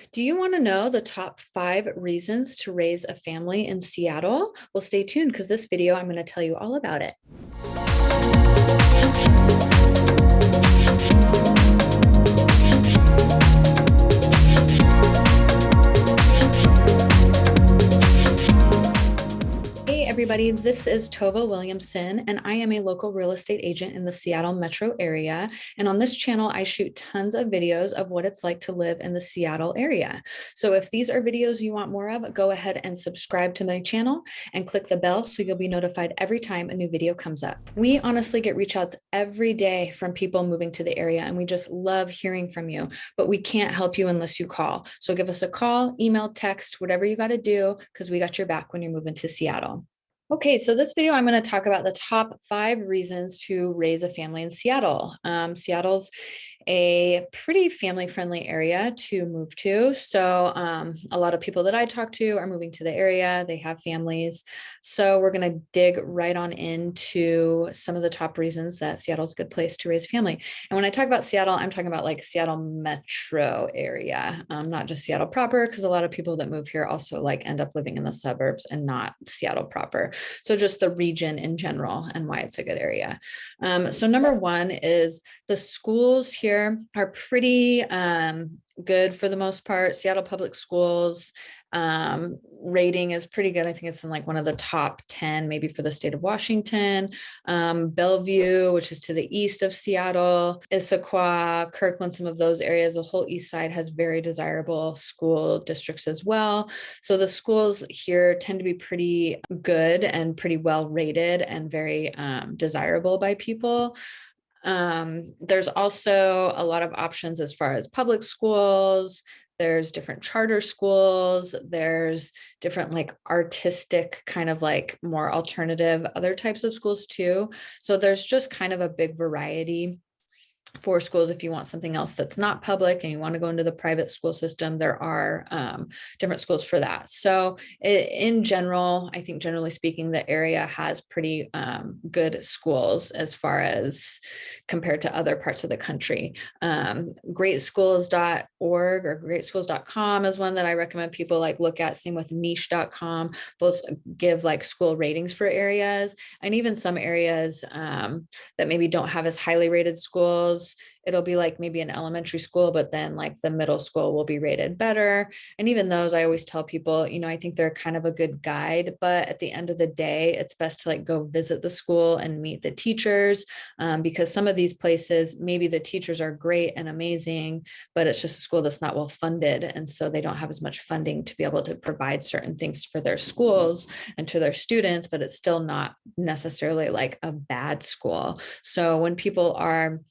Do you want to know the top 5 reasons to raise a family in Seattle? Well, stay tuned because this video, I'm going to tell you all about it. Hey everybody, this is Tova Williamson, and I am a local real estate agent in the Seattle metro area. And on this channel, I shoot tons of videos of what it's like to live in the Seattle area. So if these are videos you want more of, go ahead and subscribe to my channel and click the bell so you'll be notified every time a new video comes up. We honestly get reach outs every day from people moving to the area, and we just love hearing from you, but we can't help you unless you call. So give us a call, email, text, whatever you got to do, because we got your back when you're moving to Seattle. Okay, so this video, I'm going to talk about the top 5 reasons to raise a family in Seattle. Seattle's a pretty family-friendly area to move to. So a lot of people that I talk to are moving to the area. They have families. So we're going to dig right on into some of the top reasons that Seattle's a good place to raise a family. And when I talk about Seattle, I'm talking about like Seattle metro area, not just Seattle proper, because a lot of people that move here also like end up living in the suburbs and not Seattle proper. So just the region in general and why it's a good area. So number one is the schools here are pretty good for the most part. Seattle Public Schools rating is pretty good. I think it's in like one of the top 10, maybe for the state of Washington. Bellevue, which is to the east of Seattle, Issaquah, Kirkland, some of those areas. The whole east side has very desirable school districts as well. So the schools here tend to be pretty good and pretty well rated and very desirable by people. There's also a lot of options as far as public schools. There's different charter schools. There's different like artistic kind of like more alternative other types of schools too. So there's just kind of a big variety for schools. If you want something else that's not public and you want to go into the private school system, there are different schools for that. So in general, I think generally speaking, the area has pretty good schools as far as compared to other parts of the country. Greatschools.org or greatschools.com is one that I recommend people like look at. Same with niche.com. Both give like school ratings for areas, and even some areas that maybe don't have as highly rated schools. It'll be like maybe an elementary school, but then like the middle school will be rated better. And even those, I always tell people, I think they're kind of a good guide, but at the end of the day, it's best to like go visit the school and meet the teachers, because some of these places, maybe the teachers are great and amazing, but it's just a school that's not well funded. And so they don't have as much funding to be able to provide certain things for their schools and to their students, but it's still not necessarily like a bad school. So when people are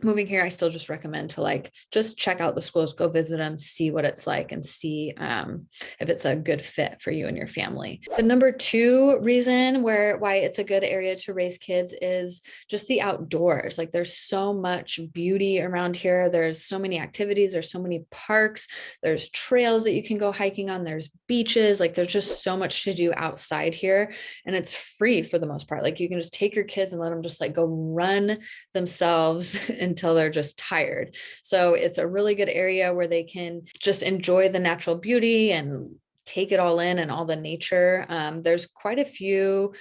moving here, I still just recommend to like just check out the schools, go visit them, see what it's like, and see if it's a good fit for you and your family. The number 2 reason why it's a good area to raise kids is just the outdoors. Like there's so much beauty around here. There's so many activities. There's so many parks. There's trails that you can go hiking on. There's beaches. Like there's just so much to do outside here, and it's free for the most part. Like you can just take your kids and let them just like go run themselves until they're just tired. So it's a really good area where they can just enjoy the natural beauty and take it all in and all the nature. There's quite a few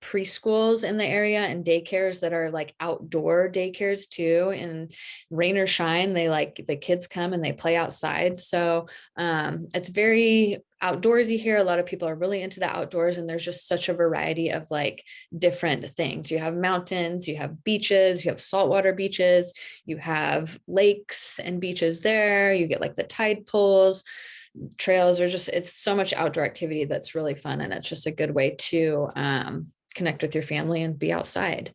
preschools in the area and daycares that are like outdoor daycares too. And rain or shine, they like the kids come and they play outside. So it's very outdoorsy here. A lot of people are really into the outdoors, and there's just such a variety of like different things. You have mountains, you have beaches, you have saltwater beaches, you have lakes and beaches there. You get like the tide pools, trails, or just, it's so much outdoor activity that's really fun. And it's just a good way to connect with your family and be outside.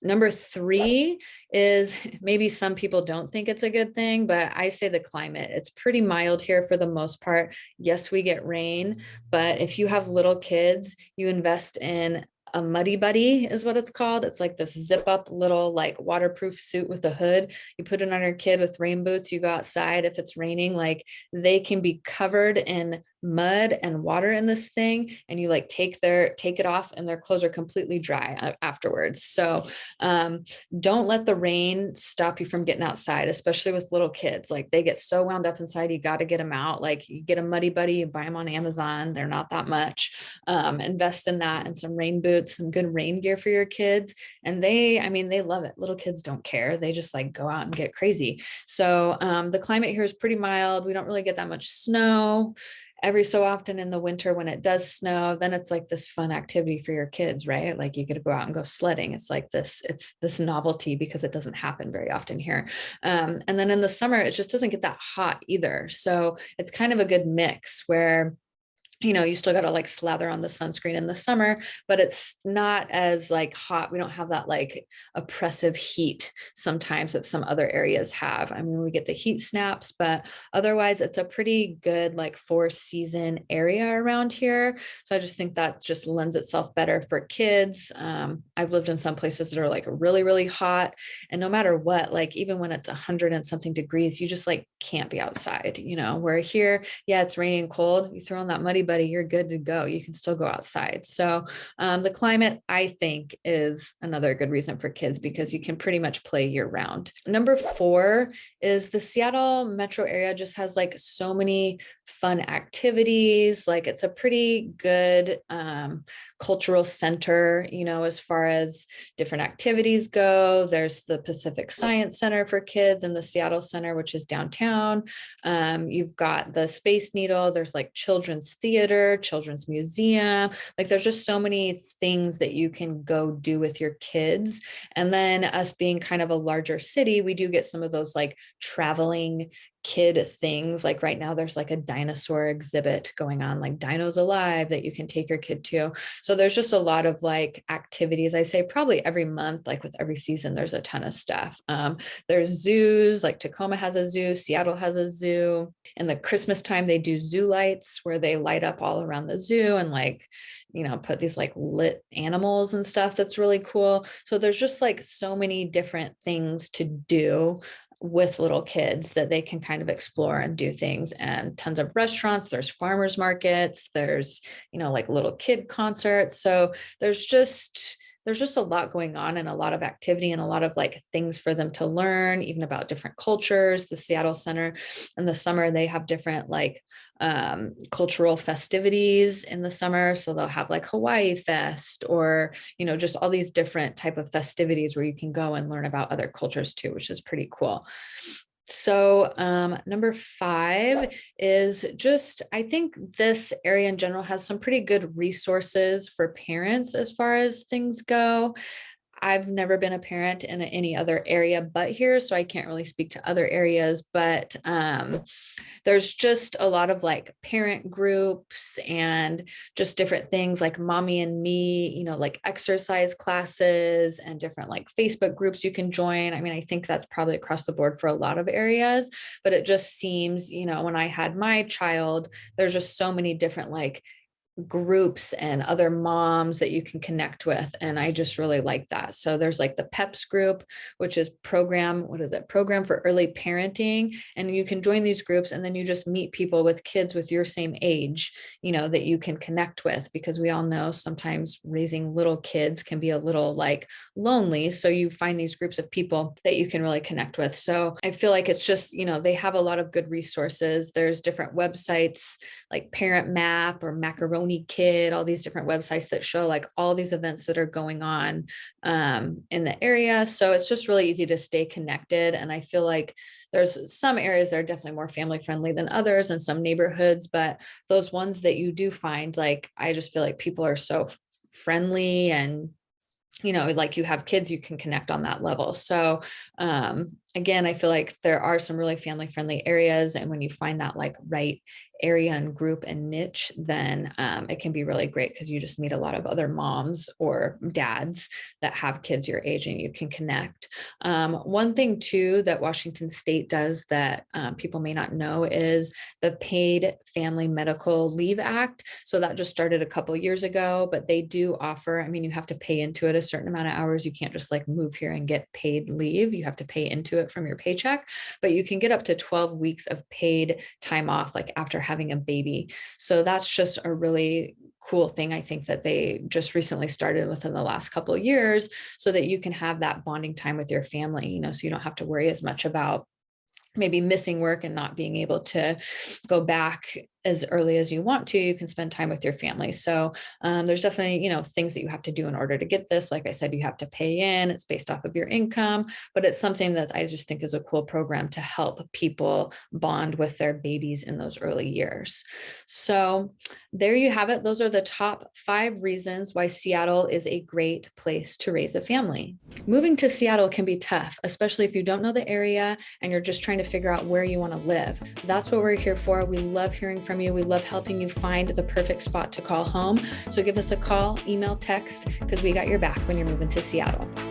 Number 3 is, maybe some people don't think it's a good thing, but I say the climate. It's pretty mild here for the most part. Yes, we get rain, but if you have little kids, you invest in a Muddy Buddy is what it's called. It's like this zip up little like waterproof suit with a hood. You put it on your kid with rain boots. You go outside if it's raining, like they can be covered in mud and water in this thing, and you like take it off and their clothes are completely dry afterwards. So don't let the rain stop you from getting outside, especially with little kids. Like they get so wound up inside, you got to get them out. Like you get a Muddy Buddy, you buy them on Amazon. They're not that much. Invest in that, and some rain boots, some good rain gear for your kids. And I mean, they love it. Little kids don't care. They just like go out and get crazy. So the climate here is pretty mild. We don't really get that much snow. Every so often in the winter when it does snow, then it's like this fun activity for your kids, right? Like you get to go out and go sledding. It's this novelty because it doesn't happen very often here. And then in the summer, it just doesn't get that hot either. So it's kind of a good mix where you still got to like slather on the sunscreen in the summer, but it's not as like hot. We don't have that like oppressive heat sometimes that some other areas have. I mean, we get the heat snaps, but otherwise it's a pretty good like 4-season area around here. So I just think that just lends itself better for kids. I've lived in some places that are like really, really hot, and no matter what, like even when it's 100 and something degrees, you just like can't be outside, where here, yeah, it's raining and cold. You throw on that Muddy Buddy, you're good to go. You can still go outside. So the climate, I think, is another good reason for kids because you can pretty much play year round. Number 4 is the Seattle metro area just has like so many fun activities. Like it's a pretty good cultural center, as far as different activities go. There's the Pacific Science Center for kids and the Seattle Center, which is downtown. You've got the Space Needle. There's like children's theater, children's museum. Like there's just so many things that you can go do with your kids. And then us being kind of a larger city, we do get some of those like traveling kid things. Like right now there's like a dinosaur exhibit going on, like Dinos Alive, that you can take your kid to. So there's just a lot of like activities. I say probably every month, like with every season, there's a ton of stuff. There's zoos, like Tacoma has a zoo, Seattle has a zoo. In the Christmas time, they do zoo lights where they light up all around the zoo and like, put these like lit animals and stuff. That's really cool. So there's just like so many different things to do with little kids that they can kind of explore and do things, and tons of restaurants. There's farmers markets, there's like little kid concerts. So there's just a lot going on and a lot of activity and a lot of like things for them to learn, even about different cultures. The Seattle Center in the summer, they have different like cultural festivities in the summer. So they'll have like Hawaii Fest or, just all these different type of festivities where you can go and learn about other cultures too, which is pretty cool. So number 5 is just, I think this area in general has some pretty good resources for parents as far as things go. I've never been a parent in any other area but here, so I can't really speak to other areas, but there's just a lot of like parent groups and just different things like Mommy and Me, like exercise classes and different like Facebook groups you can join. I mean, I think that's probably across the board for a lot of areas, but it just seems, when I had my child, there's just so many different like groups and other moms that you can connect with. And I just really like that. So there's like the PEPS group, which is Program for Early Parenting. And you can join these groups and then you just meet people with kids with your same age, that you can connect with, because we all know sometimes raising little kids can be a little like lonely. So you find these groups of people that you can really connect with. So I feel like it's just, they have a lot of good resources. There's different websites like Parent Map or Macaroni Kid, all these different websites that show like all these events that are going on in the area. So it's just really easy to stay connected. And I feel like there's some areas that are definitely more family friendly than others and some neighborhoods, but those ones that you do find, like, I just feel like people are so friendly and like you have kids, you can connect on that level. So again, I feel like there are some really family friendly areas. And when you find that like right area and group and niche, then it can be really great because you just meet a lot of other moms or dads that have kids your age and you can connect. One thing too that Washington State does that people may not know is the Paid Family Medical Leave Act. So that just started a couple of years ago, but they do offer, I mean, you have to pay into it a certain amount of hours. You can't just like move here and get paid leave. You have to pay into it from your paycheck, but you can get up to 12 weeks of paid time off, like after having a baby. So that's just a really cool thing, I think, that they just recently started within the last couple of years, so that you can have that bonding time with your family, so you don't have to worry as much about maybe missing work and not being able to go back as early as you want to. You can spend time with your family. So there's definitely, things that you have to do in order to get this. Like I said, you have to pay in, it's based off of your income, but it's something that I just think is a cool program to help people bond with their babies in those early years. So there you have it. Those are the top 5 reasons why Seattle is a great place to raise a family. Moving to Seattle can be tough, especially if you don't know the area and you're just trying to figure out where you want to live. That's what we're here for. We love hearing from you. We love helping you find the perfect spot to call home. So give us a call, email, text, because we got your back when you're moving to Seattle.